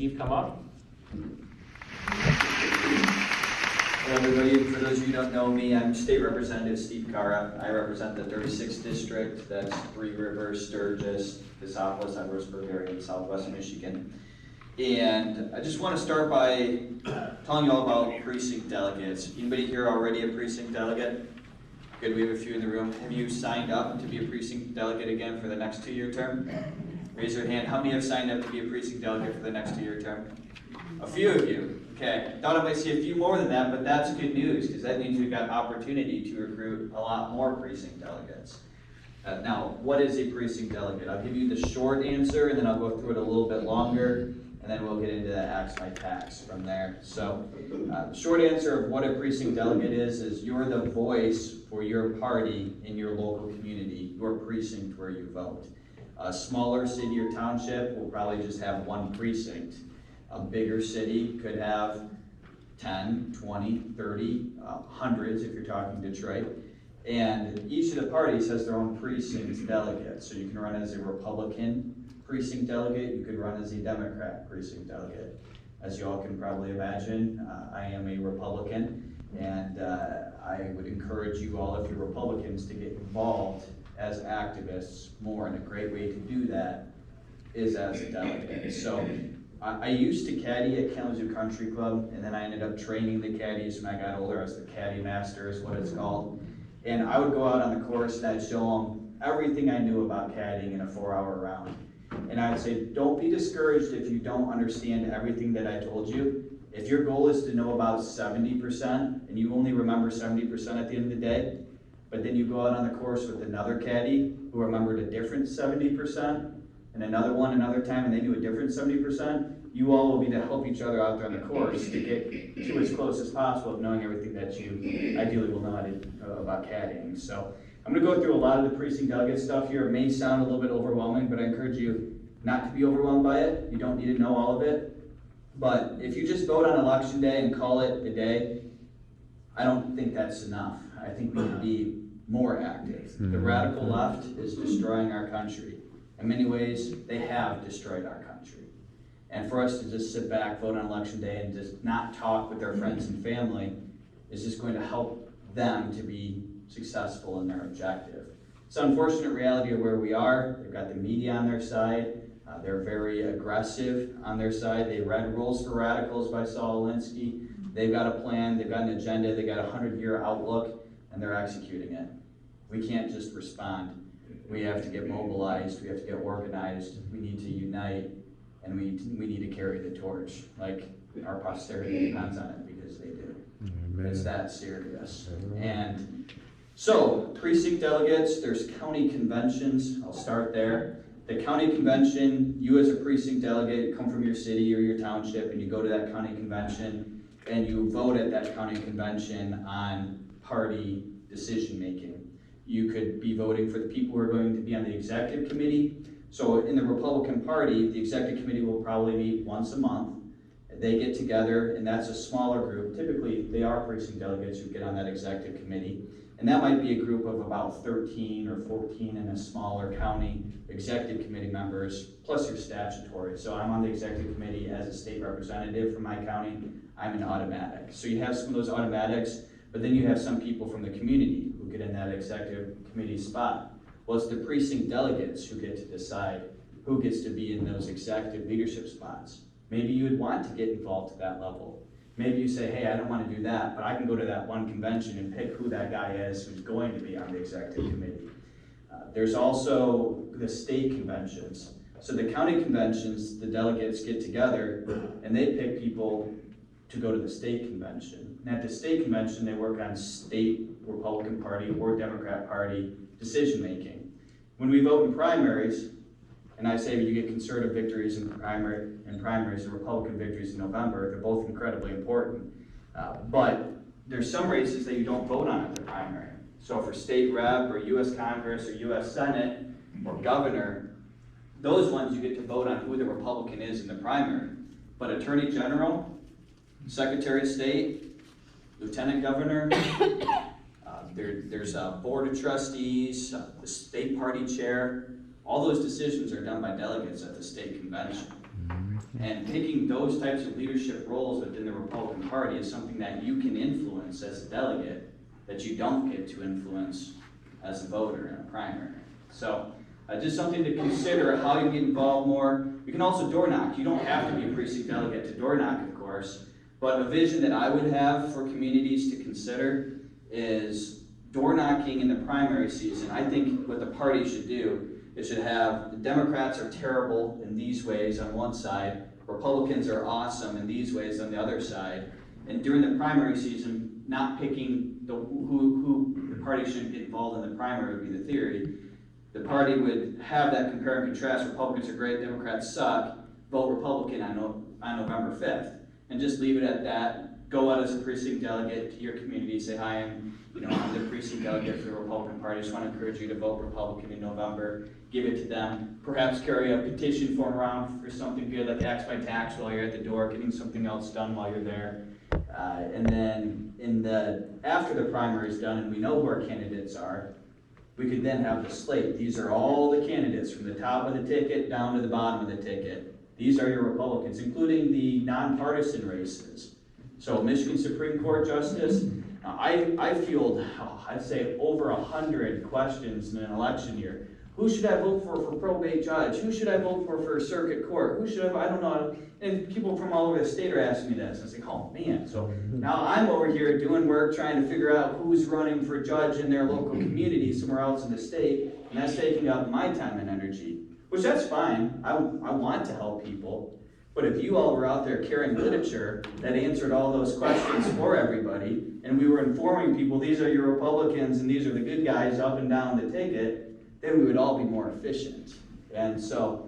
Steve come up. Hello everybody, for those of you who don't know me, I'm State Representative Steve Carra. I represent the 36th District, that's Three Rivers, Sturgis, Cashapp, Edwardsburg area in southwest Michigan. And I just want to start by telling you all about precinct delegates. Anybody here already a precinct delegate? Good, we have a few in the room. Have you signed up to be a precinct delegate again for the next 2-year term? Raise your hand. How many have signed up to be a precinct delegate for the next 2-year term? A few of you. Okay, I thought I might see a few more than that, but that's good news because that means we've got opportunity to recruit a lot more precinct delegates. Now, what is a precinct delegate? I'll give you the short answer and then I'll go through it a little bit longer and then we'll get into the AxMITax from there. So, the short answer of what a precinct delegate is you're the voice for your party in your local community, your precinct where you vote. A smaller city or township will probably just have one precinct. A bigger city could have 10, 20, 30, hundreds if you're talking Detroit. And each of the parties has their own precinct delegate. So you can run as a Republican precinct delegate, you could run as a Democrat precinct delegate. As you all can probably imagine, I am a Republican, and I would encourage you all, if you're Republicans, to get involved as activists more, and a great way to do that is as a delegate. So I used to caddy at Kalamazoo Country Club, and then I ended up training the caddies when I got older. I was the caddy master is what it's called. And I would go out on the course and I'd show them everything I knew about caddying in a 4-hour round. And I would say, don't be discouraged if you don't understand everything that I told you. If your goal is to know about 70% and you only remember 70% at the end of the day, but then you go out on the course with another caddy who remembered a different 70%, and another one another time and they knew a different 70%, you all will be to help each other out there on the course to get to as close as possible of knowing everything that you ideally will know how to, about caddying. So I'm going to go through a lot of the precinct delegate stuff here. It may sound a little bit overwhelming, but I encourage you not to be overwhelmed by it. You don't need to know all of it. But if you just vote on election day and call it a day, I don't think that's enough. I think we need to be more active. The radical left is destroying our country. In many ways, they have destroyed our country. And for us to just sit back, vote on election day, and just not talk with their friends and family is just going to help them to be successful in their objective. It's an unfortunate reality of where we are. They've got the media on their side. They're very aggressive on their side. They read Rules for Radicals by Saul Alinsky. They've got a plan, they've got an agenda, they've got a 100-year outlook, and they're executing it. We can't just respond. We have to get mobilized, we have to get organized, we need to unite, and we need to carry the torch. Like, our posterity depends on it because they do. Amen. It's that serious. And so, precinct delegates, there's county conventions. I'll start there. The county convention, you as a precinct delegate come from your city or your township and you go to that county convention and you vote at that county convention on party decision making. You could be voting for the people who are going to be on the executive committee. So in the Republican Party, the executive committee will probably meet once a month. They get together, and that's a smaller group. Typically, they are precinct delegates who get on that executive committee. And that might be a group of about 13 or 14 in a smaller county executive committee members, plus your statutory. So I'm on the executive committee as a state representative for my county. I'm an automatic. So you have some of those automatics, but then you have some people from the community who get in that executive committee spot. Well, it's the precinct delegates who get to decide who gets to be in those executive leadership spots. Maybe you would want to get involved to that level. Maybe you say, hey, I don't want to do that, but I can go to that one convention and pick who that guy is who's going to be on the executive committee. There's also the state conventions. So the county conventions, the delegates get together and they pick people to go to the state convention. And at the state convention, they work on state Republican Party or Democrat Party decision making. When we vote in primaries, and I say you get conservative victories in primaries and Republican victories in November, they're both incredibly important. But there's some races that you don't vote on at the primary. So for state rep or US Congress or US Senate or governor, those ones you get to vote on who the Republican is in the primary. But Attorney General, Secretary of State, Lieutenant Governor, there's a Board of Trustees, the state party chair. All those decisions are done by delegates at the state convention. And taking those types of leadership roles within the Republican Party is something that you can influence as a delegate that you don't get to influence as a voter in a primary. So just something to consider how you get involved more. You can also door knock. You don't have to be a precinct delegate to door knock, of course, but a vision that I would have for communities to consider is door knocking in the primary season. I think what the party should do, it should have the Democrats are terrible in these ways on one side, Republicans are awesome in these ways on the other side, and during the primary season, not picking who the party shouldn't get involved in the primary would be the theory. The party would have that compare and contrast, Republicans are great, Democrats suck, vote Republican on November 5th, and just leave it at that. Go out as a precinct delegate to your community, say, hi, I'm the precinct delegate for the Republican Party. I just want to encourage you to vote Republican in November. Give it to them. Perhaps carry a petition form around for something good like AxMITax while you're at the door, getting something else done while you're there. And then after the primary is done and we know who our candidates are, we could then have the slate. These are all the candidates from the top of the ticket down to the bottom of the ticket. These are your Republicans, including the nonpartisan races. So Michigan Supreme Court Justice, I field, I'd say over 100 questions in an election year. Who should I vote for probate judge? Who should I vote for circuit court? Who should I don't know. And people from all over the state are asking me this. I was like, oh man. So now I'm over here doing work trying to figure out who's running for judge in their local community somewhere else in the state. And that's taking up my time and energy, which that's fine. I want to help people. But if you all were out there carrying literature that answered all those questions for everybody, and we were informing people, these are your Republicans and these are the good guys up and down the ticket, then we would all be more efficient. And so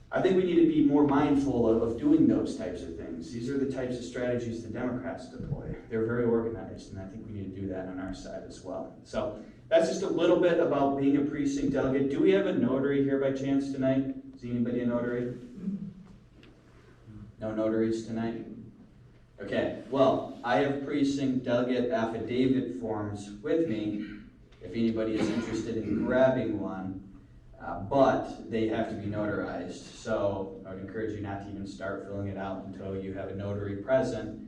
I think we need to be more mindful of doing those types of things. These are the types of strategies the Democrats deploy. They're very organized, and I think we need to do that on our side as well. So that's just a little bit about being a precinct delegate. Do we have a notary here by chance tonight? Is anybody a notary? No notaries tonight? Okay, well, I have precinct delegate affidavit forms with me if anybody is interested in grabbing one, but they have to be notarized. So I would encourage you not to even start filling it out until you have a notary present.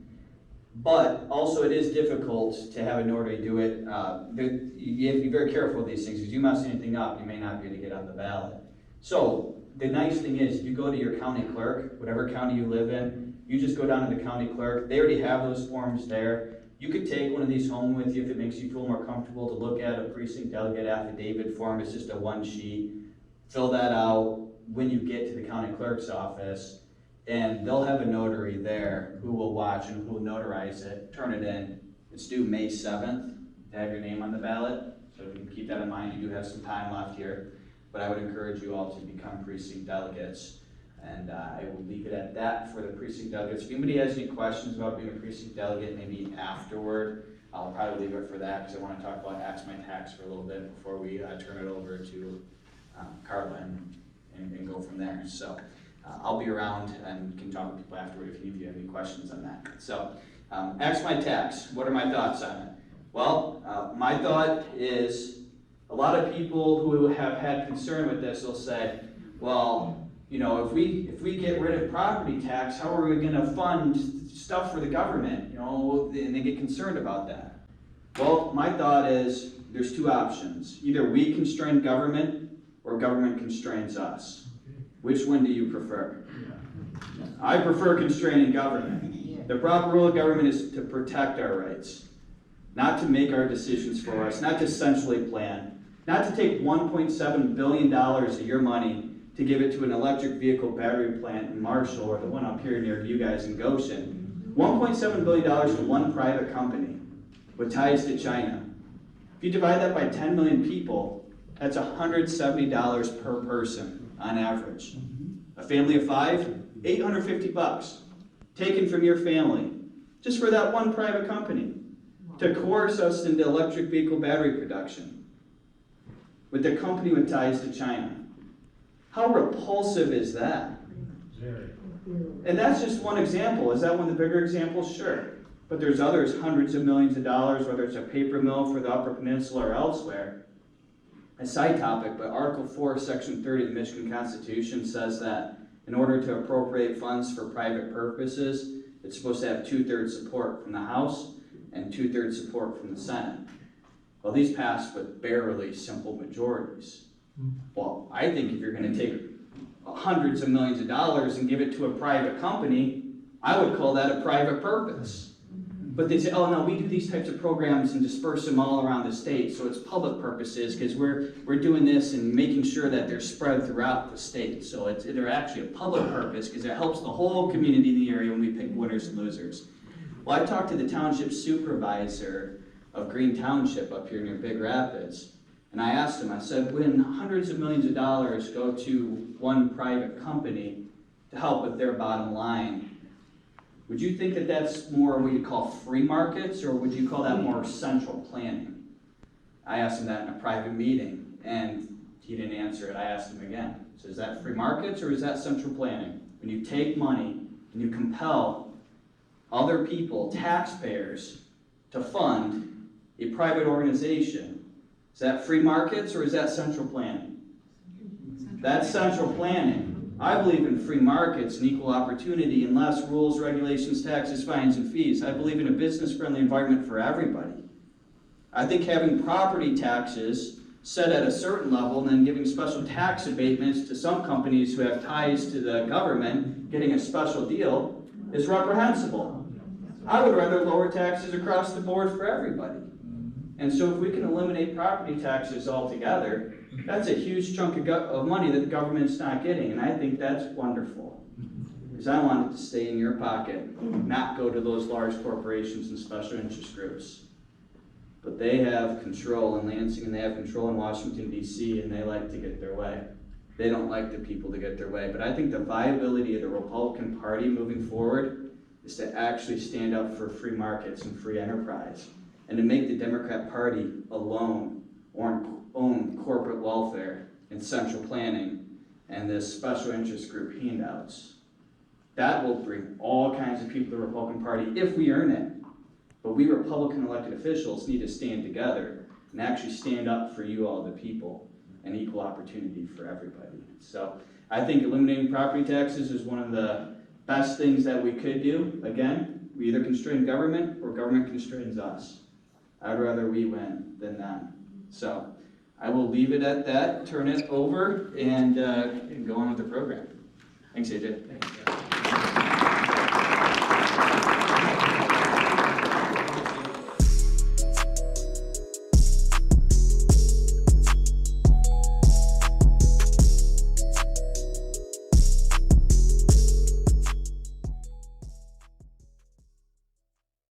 But also it is difficult to have a notary do it. You have to be very careful with these things because you mess anything up, you may not be able to get on the ballot. So the nice thing is, if you go to your county clerk, whatever county you live in, you just go down to the county clerk. They already have those forms there. You could take one of these home with you if it makes you feel more comfortable to look at a precinct delegate affidavit form. It's just a one sheet. Fill that out when you get to the county clerk's office, and they'll have a notary there who will watch and who will notarize it, turn it in. It's due May 7th to have your name on the ballot, so you can keep that in mind. You do have some time left here. But I would encourage you all to become precinct delegates. And I will leave it at that for the precinct delegates. If anybody has any questions about being a precinct delegate, maybe afterward, I'll probably leave it for that because I want to talk about AxMITax for a little bit before we turn it over to Carla and go from there. So I'll be around and can talk with people afterward if any of you have any questions on that. So AxMITax, what are my thoughts on it? Well, my thought is, a lot of people who have had concern with this will say, well, you know, if we get rid of property tax, how are we going to fund stuff for the government? You know, and they get concerned about that. Well, my thought is there's two options. Either we constrain government or government constrains us. Which one do you prefer? I prefer constraining government. The proper role of government is to protect our rights, not to make our decisions for us, not to centrally plan. Not to take $1.7 billion of your money to give it to an electric vehicle battery plant in Marshall or the one up here near you guys in Goshen. $1.7 billion to one private company with ties to China. If you divide that by 10 million people, that's $170 per person on average. A family of 5, $850 taken from your family just for that one private company to coerce us into electric vehicle battery production with the company with ties to China. How repulsive is that? And that's just one example. Is that one of the bigger examples? Sure. But there's others, hundreds of millions of dollars, whether it's a paper mill for the Upper Peninsula or elsewhere. A side topic, but Article 4, Section 30 of the Michigan Constitution says that in order to appropriate funds for private purposes, it's supposed to have 2/3 support from the House and 2/3 support from the Senate. Well, these passed with barely simple majorities. Well, I think if you're going to take hundreds of millions of dollars and give it to a private company, I would call that a private purpose. But they say, oh no, we do these types of programs and disperse them all around the state, so it's public purposes because we're doing this and making sure that they're spread throughout the state. So they're actually a public purpose because it helps the whole community in the area when we pick winners and losers. Well, I talked to the township supervisor of Green Township up here near Big Rapids, and I asked him, I said, when hundreds of millions of dollars go to one private company to help with their bottom line, would you think that that's more what you call free markets, or would you call that more central planning? I asked him that in a private meeting, and he didn't answer it. I asked him again. So is that free markets, or is that central planning? When you take money and you compel other people, taxpayers, to fund a private organization, is that free markets, or is that central planning? That's central planning. I believe in free markets and equal opportunity and less rules, regulations, taxes, fines, and fees. I believe in a business-friendly environment for everybody. I think having property taxes set at a certain level and then giving special tax abatements to some companies who have ties to the government, getting a special deal, is reprehensible. I would rather lower taxes across the board for everybody. And so if we can eliminate property taxes altogether, that's a huge chunk of money that the government's not getting, and I think that's wonderful. Because I want it to stay in your pocket, not go to those large corporations and special interest groups. But they have control in Lansing, and they have control in Washington, D.C., and they like to get their way. They don't like the people to get their way. But I think the viability of the Republican Party moving forward is to actually stand up for free markets and free enterprise, and to make the Democrat Party alone own corporate welfare and central planning and this special interest group handouts. That will bring all kinds of people to the Republican Party if we earn it. But we Republican elected officials need to stand together and actually stand up for you all, the people, and equal opportunity for everybody. So I think eliminating property taxes is one of the best things that we could do. Again, we either constrain government or government constrains us. I'd rather we win than them. So I will leave it at that, turn it over, and go on with the program. Thanks, AJ.